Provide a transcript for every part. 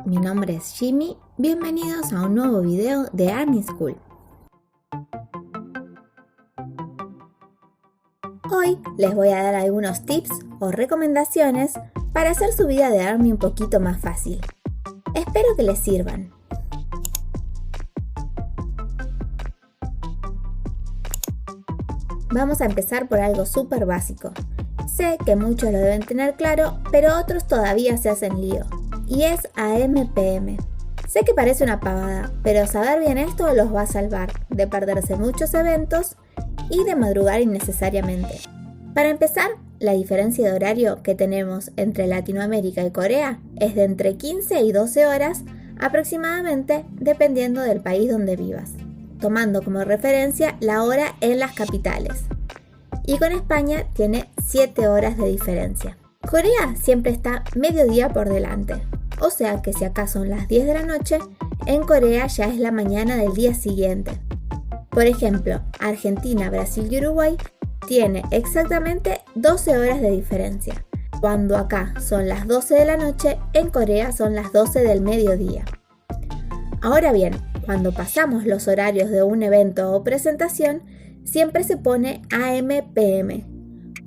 mi nombre es Jimmy, bienvenidos a un nuevo video de Army School. Hoy les voy a dar algunos tips o recomendaciones para hacer su vida de Army un poquito más fácil. Espero que les sirvan. Vamos a empezar por algo súper básico. Sé que muchos lo deben tener claro, pero otros todavía se hacen lío. Y es AM/PM. Sé que parece una pavada, pero saber bien esto los va a salvar de perderse muchos eventos y de madrugar innecesariamente. Para empezar, la diferencia de horario que tenemos entre Latinoamérica y Corea es de entre 15 y 12 horas aproximadamente, dependiendo del país donde vivas, tomando como referencia la hora en las capitales. Y con España tiene 7 horas de diferencia. Corea siempre está mediodía por delante, o sea que si acá son las 10 de la noche, en Corea ya es la mañana del día siguiente. Por ejemplo, Argentina, Brasil y Uruguay tiene exactamente 12 horas de diferencia. Cuando acá son las 12 de la noche, en Corea son las 12 del mediodía. Ahora bien, cuando pasamos los horarios de un evento o presentación, siempre se pone AM/PM.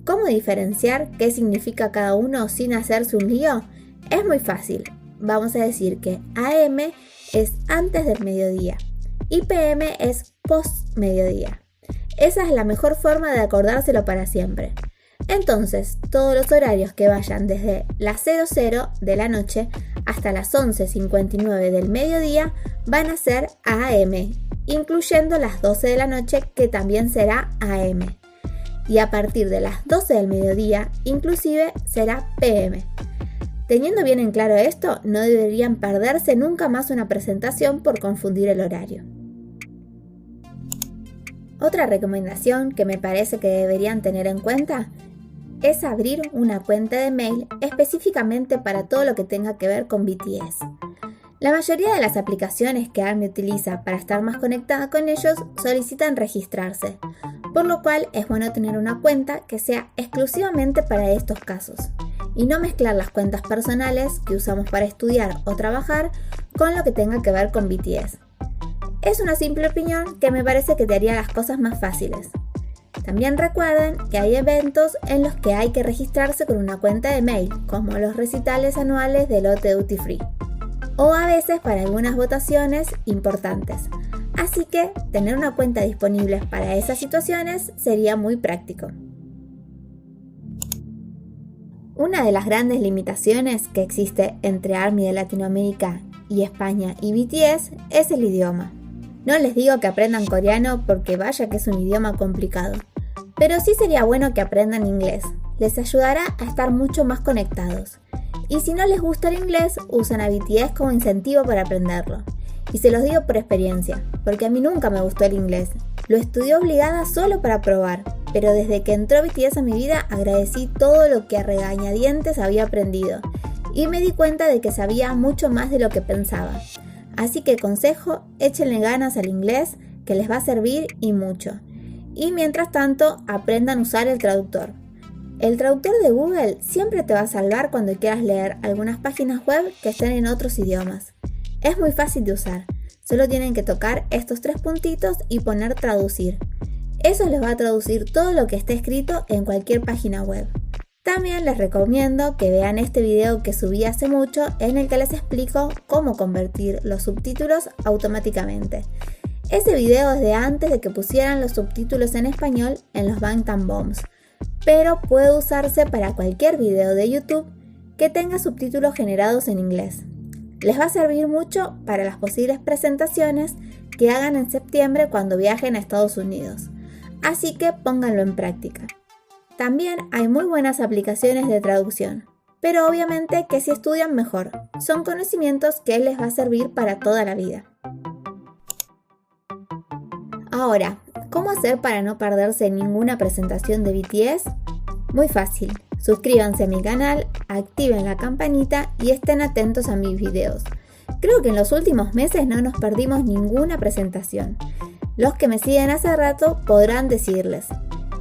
¿Cómo diferenciar qué significa cada uno sin hacerse un lío? Es muy fácil. Vamos a decir que AM es antes del mediodía y PM es post mediodía. Esa es la mejor forma de acordárselo para siempre. Entonces, todos los horarios que vayan desde las 00 de la noche hasta las 11:59 del mediodía van a ser AM, incluyendo las 12 de la noche que también será AM. Y a partir de las 12 del mediodía, inclusive será PM. Teniendo bien en claro esto, no deberían perderse nunca más una presentación por confundir el horario. Otra recomendación que me parece que deberían tener en cuenta es abrir una cuenta de mail específicamente para todo lo que tenga que ver con BTS. La mayoría de las aplicaciones que Army utiliza para estar más conectada con ellos solicitan registrarse, por lo cual es bueno tener una cuenta que sea exclusivamente para estos casos y no mezclar las cuentas personales que usamos para estudiar o trabajar con lo que tenga que ver con BTS. Es una simple opinión que me parece que te haría las cosas más fáciles. También recuerden que hay eventos en los que hay que registrarse con una cuenta de mail, como los recitales anuales del Lotte Duty Free, o a veces para algunas votaciones importantes. Así que tener una cuenta disponible para esas situaciones sería muy práctico. Una de las grandes limitaciones que existe entre Army de Latinoamérica y España y BTS es el idioma. No les digo que aprendan coreano porque vaya que es un idioma complicado, pero sí sería bueno que aprendan inglés. Les ayudará a estar mucho más conectados. Y si no les gusta el inglés, usan a BTS como incentivo para aprenderlo. Y se los digo por experiencia, porque a mí nunca me gustó el inglés. Lo estudié obligada solo para probar, pero desde que entró BTS a mi vida agradecí todo lo que a regañadientes había aprendido y me di cuenta de que sabía mucho más de lo que pensaba. Así que consejo, échenle ganas al inglés que les va a servir y mucho. Y mientras tanto, aprendan a usar el traductor. El traductor de Google siempre te va a salvar cuando quieras leer algunas páginas web que estén en otros idiomas. Es muy fácil de usar, solo tienen que tocar estos 3 puntitos y poner traducir. Eso les va a traducir todo lo que esté escrito en cualquier página web. También les recomiendo que vean este video que subí hace mucho en el que les explico cómo convertir los subtítulos automáticamente. Ese video es de antes de que pusieran los subtítulos en español en los Bangtan Bombs, pero puede usarse para cualquier video de YouTube que tenga subtítulos generados en inglés. Les va a servir mucho para las posibles presentaciones que hagan en septiembre cuando viajen a Estados Unidos, así que pónganlo en práctica. También hay muy buenas aplicaciones de traducción, pero obviamente que si estudian mejor, son conocimientos que les va a servir para toda la vida. Ahora, ¿cómo hacer para no perderse ninguna presentación de BTS? Muy fácil, suscríbanse a mi canal, activen la campanita y estén atentos a mis videos. Creo que en los últimos meses no nos perdimos ninguna presentación. Los que me siguen hace rato podrán decirles.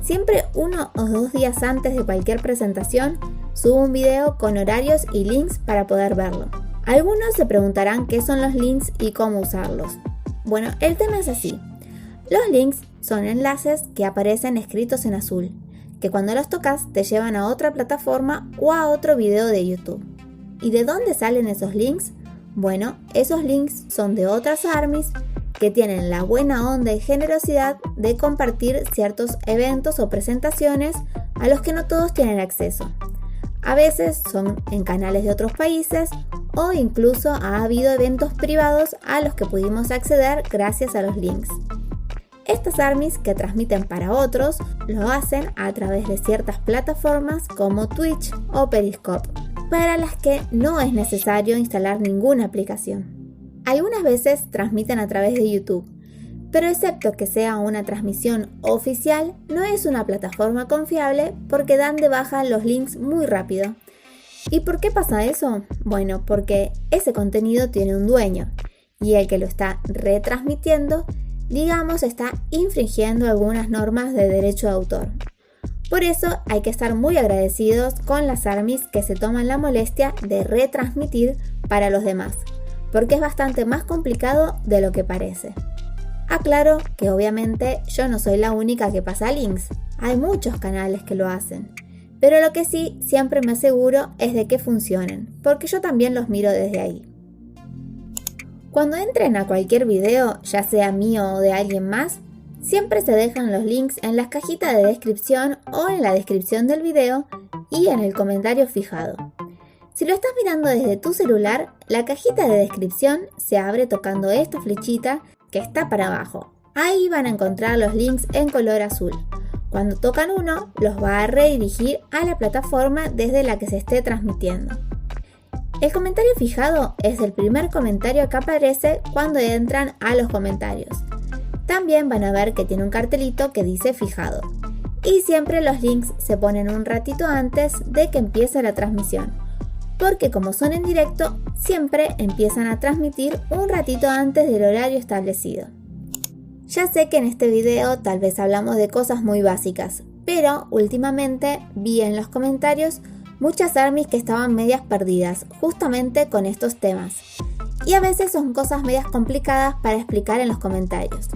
Siempre 1 o 2 días antes de cualquier presentación, subo un video con horarios y links para poder verlo. Algunos se preguntarán qué son los links y cómo usarlos. Bueno, el tema es así. Los links son enlaces que aparecen escritos en azul, que cuando los tocas te llevan a otra plataforma o a otro video de YouTube. ¿Y de dónde salen esos links? Bueno, esos links son de otras ARMYs que tienen la buena onda y generosidad de compartir ciertos eventos o presentaciones a los que no todos tienen acceso. A veces son en canales de otros países o incluso ha habido eventos privados a los que pudimos acceder gracias a los links. Estas ARMYs que transmiten para otros lo hacen a través de ciertas plataformas como Twitch o Periscope, para las que no es necesario instalar ninguna aplicación. Algunas veces transmiten a través de YouTube, pero excepto que sea una transmisión oficial, no es una plataforma confiable porque dan de baja los links muy rápido. ¿Y por qué pasa eso? Bueno, porque ese contenido tiene un dueño y el que lo está retransmitiendo, digamos, está infringiendo algunas normas de derecho de autor. Por eso hay que estar muy agradecidos con las ARMYs que se toman la molestia de retransmitir para los demás, porque es bastante más complicado de lo que parece. Aclaro que obviamente yo no soy la única que pasa links, hay muchos canales que lo hacen, pero lo que sí siempre me aseguro es de que funcionen, porque yo también los miro desde ahí. Cuando entren a cualquier video, ya sea mío o de alguien más, siempre se dejan los links en las cajitas de descripción o en la descripción del video y en el comentario fijado. Si lo estás mirando desde tu celular, la cajita de descripción se abre tocando esta flechita que está para abajo. Ahí van a encontrar los links en color azul. Cuando tocan uno, los va a redirigir a la plataforma desde la que se esté transmitiendo. El comentario fijado es el primer comentario que aparece cuando entran a los comentarios. También van a ver que tiene un cartelito que dice fijado. Y siempre los links se ponen un ratito antes de que empiece la transmisión, porque como son en directo, siempre empiezan a transmitir un ratito antes del horario establecido. Ya sé que en este video tal vez hablamos de cosas muy básicas, pero últimamente vi en los comentarios muchas ARMYs que estaban medias perdidas, justamente con estos temas. Y a veces son cosas medias complicadas para explicar en los comentarios.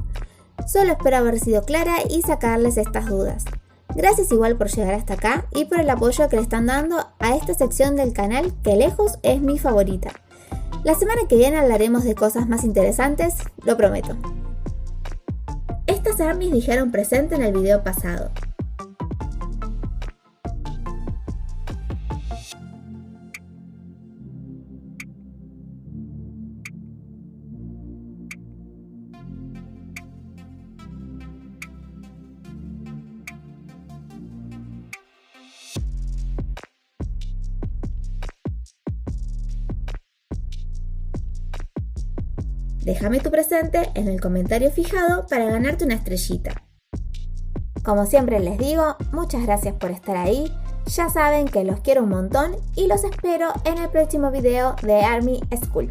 Solo espero haber sido clara y sacarles estas dudas. Gracias igual por llegar hasta acá y por el apoyo que le están dando a esta sección del canal que lejos es mi favorita. La semana que viene hablaremos de cosas más interesantes, lo prometo. Estas ARMYs dijeron presente en el video pasado. Déjame tu presente en el comentario fijado para ganarte una estrellita. Como siempre les digo, muchas gracias por estar ahí. Ya saben que los quiero un montón y los espero en el próximo video de ARMY School.